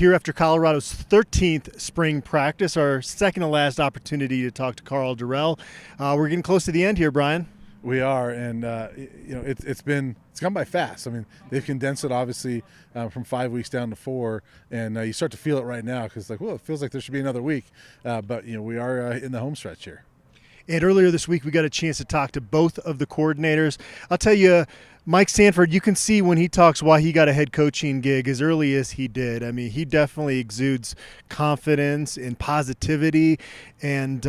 here after Colorado's 13th spring practice, our second to last opportunity to talk to Karl Dorrell. We're getting close to the end here, Brian. We are, and it's gone by fast. I mean, they've condensed it obviously from 5 weeks down to 4, and you start to feel it right now because it feels like there should be another week, but we are in the home stretch here. And earlier this week, we got a chance to talk to both of the coordinators. I'll tell you, Mike Sanford, you can see when he talks why he got a head coaching gig as early as he did. I mean, he definitely exudes confidence and positivity. And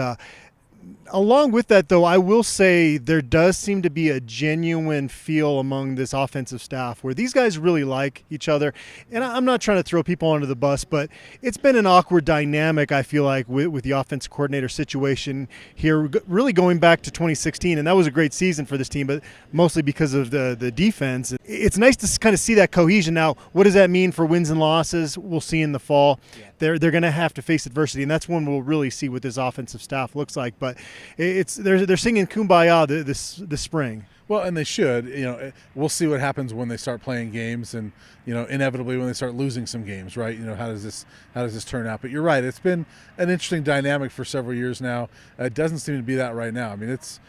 along with that, though, I will say there does seem to be a genuine feel among this offensive staff where these guys really like each other. And I'm not trying to throw people under the bus, but it's been an awkward dynamic, I feel like, with the offensive coordinator situation here, really going back to 2016. And that was a great season for this team, but mostly because of the defense. It's nice to kind of see that cohesion. Now, what does that mean for wins and losses? We'll see in the fall. Yeah. They're going to have to face adversity, and that's when we'll really see what this offensive staff looks like. But they're singing Kumbaya this spring. Well, and they should. We'll see what happens when they start playing games, and inevitably when they start losing some games, right? How does this turn out? But you're right. It's been an interesting dynamic for several years now. It doesn't seem to be that right now. I mean, it's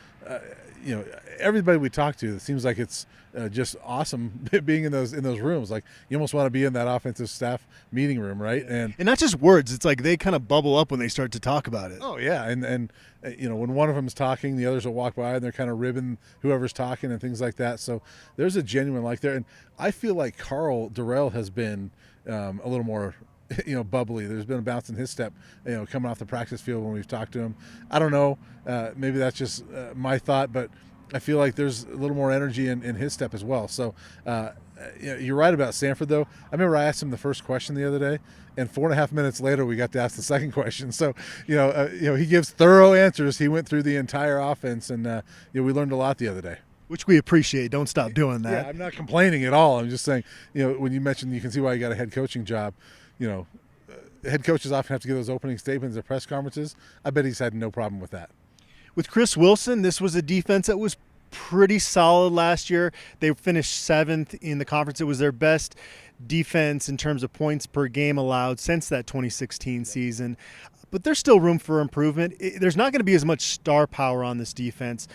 everybody we talk to, it seems like it's just awesome being in those rooms. Like, you almost want to be in that offensive staff meeting room, right? And not just words. It's like they kind of bubble up when they start to talk about it. Oh yeah, and when one of them is talking, the others will walk by and they're kind of ribbing whoever's talking and things like that. So there's a genuine like there, and I feel like Karl Dorrell has been a little more bubbly. There's been a bounce in his step, coming off the practice field when we've talked to him. I don't know, maybe that's just my thought, but I feel like there's a little more energy in his step as well. So you're right about Sanford, though. I remember I asked him the first question the other day, and 4.5 minutes later we got to ask the second question. So he gives thorough answers. He went through the entire offense, and we learned a lot the other day. Which we appreciate. Don't stop doing that. Yeah, I'm not complaining at all. I'm just saying, when you mentioned you can see why you got a head coaching job, head coaches often have to give those opening statements at press conferences. I bet he's had no problem with that. With Chris Wilson, this was a defense that was pretty solid last year. They finished 7th in the conference. It was their best defense in terms of points per game allowed since that 2016 season. But there's still room for improvement. There's not going to be as much star power on this defense.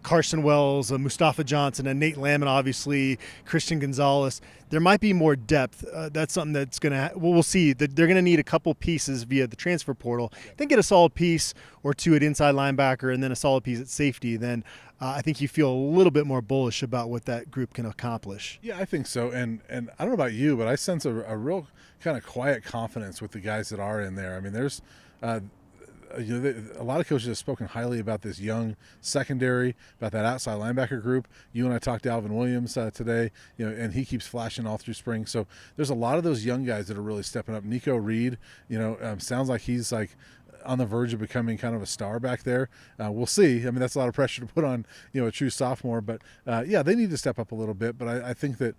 Carson Wells, Mustafa Johnson, and Nate Lamb, and obviously Christian Gonzalez. There might be more depth. That's something that's going to we'll see. They're going to need a couple pieces via the transfer portal. Then get a solid piece or two at inside linebacker and then a solid piece at safety. Then I think you feel a little bit more bullish about what that group can accomplish. Yeah, I think so. And I don't know about you, but I sense a real kind of quiet confidence with the guys that are in there. I mean, there's a lot of coaches have spoken highly about this young secondary, about that outside linebacker group. You and I talked to Alvin Williams today, and he keeps flashing all through spring. So there's a lot of those young guys that are really stepping up. Nico Reed, sounds like he's like on the verge of becoming kind of a star back there. We'll see. I mean, that's a lot of pressure to put on, a true sophomore. But, they need to step up a little bit. But I think that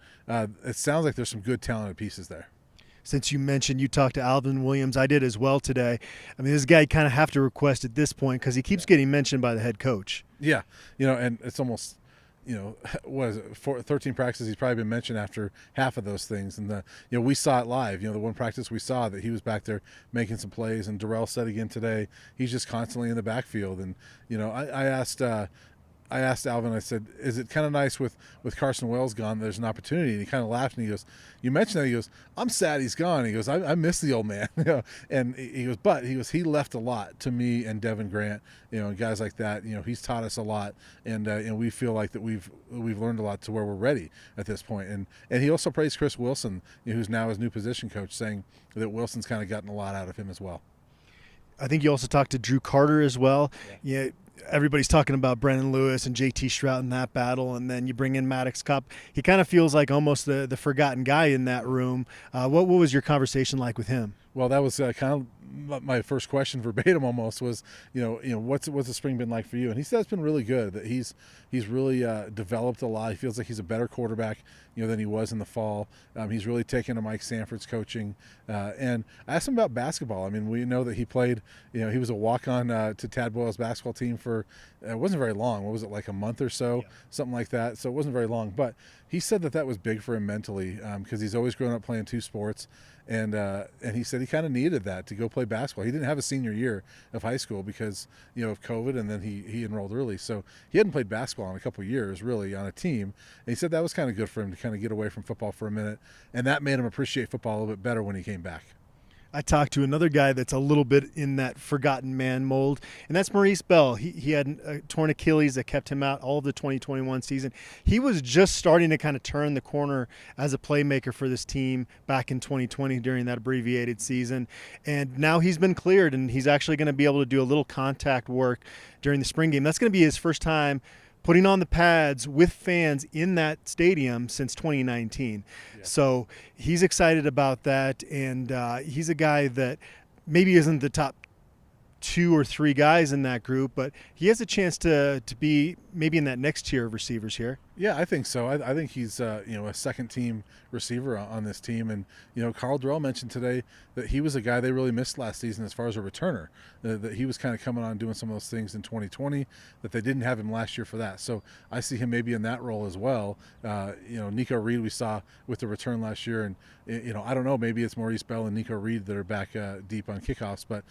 it sounds like there's some good talented pieces there. Since you mentioned you talked to Alvin Williams, I did as well today. I mean, this guy you kind of have to request at this point because he keeps getting mentioned by the head coach. Yeah, and it's almost, what is it, 13 practices, he's probably been mentioned after half of those things. And, we saw it live. The one practice we saw that he was back there making some plays. And Dorrell said again today, he's just constantly in the backfield. And, I asked Alvin, I said, is it kind of nice with Carson Wells gone, there's an opportunity? And he kind of laughed and he goes, you mentioned that. He goes, I'm sad he's gone. He goes, I miss the old man. And he goes, he left a lot to me and Devin Grant, and guys like that. He's taught us a lot. And we feel like that we've learned a lot to where we're ready at this point. And he also praised Chris Wilson, who's now his new position coach, saying that Wilson's kind of gotten a lot out of him as well. I think you also talked to Drew Carter as well. Yeah. Everybody's talking about Brennan Lewis and JT Strout in that battle, and then you bring in Maddox Cup. He kind of feels like almost the forgotten guy in that room. What was your conversation like with him? Well, that was kind of my first question verbatim almost was, what's the spring been like for you? And he said it's been really good, that he's really developed a lot. He feels like he's a better quarterback, than he was in the fall. He's really taken to Mike Sanford's coaching. And I asked him about basketball. I mean, we know that he played, he was a walk-on to Tad Boyle's basketball team for, it wasn't very long. What was it, like a month or so? Yeah. Something like that. So it wasn't very long. But he said that was big for him mentally because he's always grown up playing two sports. and he said he kind of needed that to go play basketball. He didn't have a senior year of high school because of COVID, and then he enrolled early, so he hadn't played basketball in a couple of years really on a team. And he said that was kind of good for him to kind of get away from football for a minute, and that made him appreciate football a little bit better when he came back. I talked to another guy that's a little bit in that forgotten man mold, and that's Maurice Bell. He had a torn Achilles that kept him out all of the 2021 season. He was just starting to kind of turn the corner as a playmaker for this team back in 2020 during that abbreviated season, and now he's been cleared, and he's actually going to be able to do a little contact work during the spring game. That's going to be his first time putting on the pads with fans in that stadium since 2019. Yeah. So he's excited about that, and he's a guy that maybe isn't the top 2 or 3 guys in that group, but he has a chance to be maybe in that next tier of receivers here. Yeah, I think so. I think he's a second team receiver on this team, and Carl Durrell mentioned today that he was a guy they really missed last season as far as a returner. That he was kind of coming on doing some of those things in 2020 that they didn't have him last year for that. So I see him maybe in that role as well. Nico Reed we saw with the return last year, and I don't know, maybe it's Maurice Bell and Nico Reed that are back deep on kickoffs, but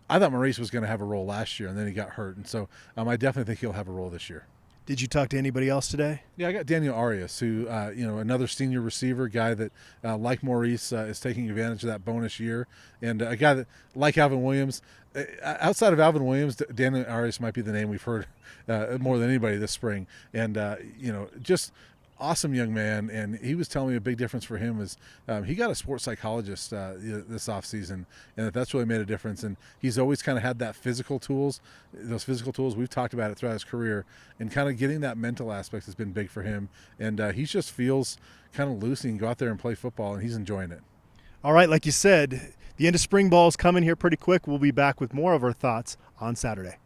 I thought Maurice was going to have a role last year, and then he got hurt, and so I definitely think he'll have a role this year. Did you talk to anybody else today? Yeah, I got Daniel Arias, who another senior receiver, guy that like Maurice is taking advantage of that bonus year, and a guy that like Alvin Williams. Outside of Alvin Williams, Daniel Arias might be the name we've heard more than anybody this spring, and just awesome young man. And he was telling me a big difference for him is he got a sports psychologist this offseason, and that's really made a difference. And he's always kind of had those physical tools. We've talked about it throughout his career, and kind of getting that mental aspect has been big for him. And he just feels kind of loose, and he can go out there and play football, and he's enjoying it. All right, like you said, the end of spring ball is coming here pretty quick. We'll be back with more of our thoughts on Saturday.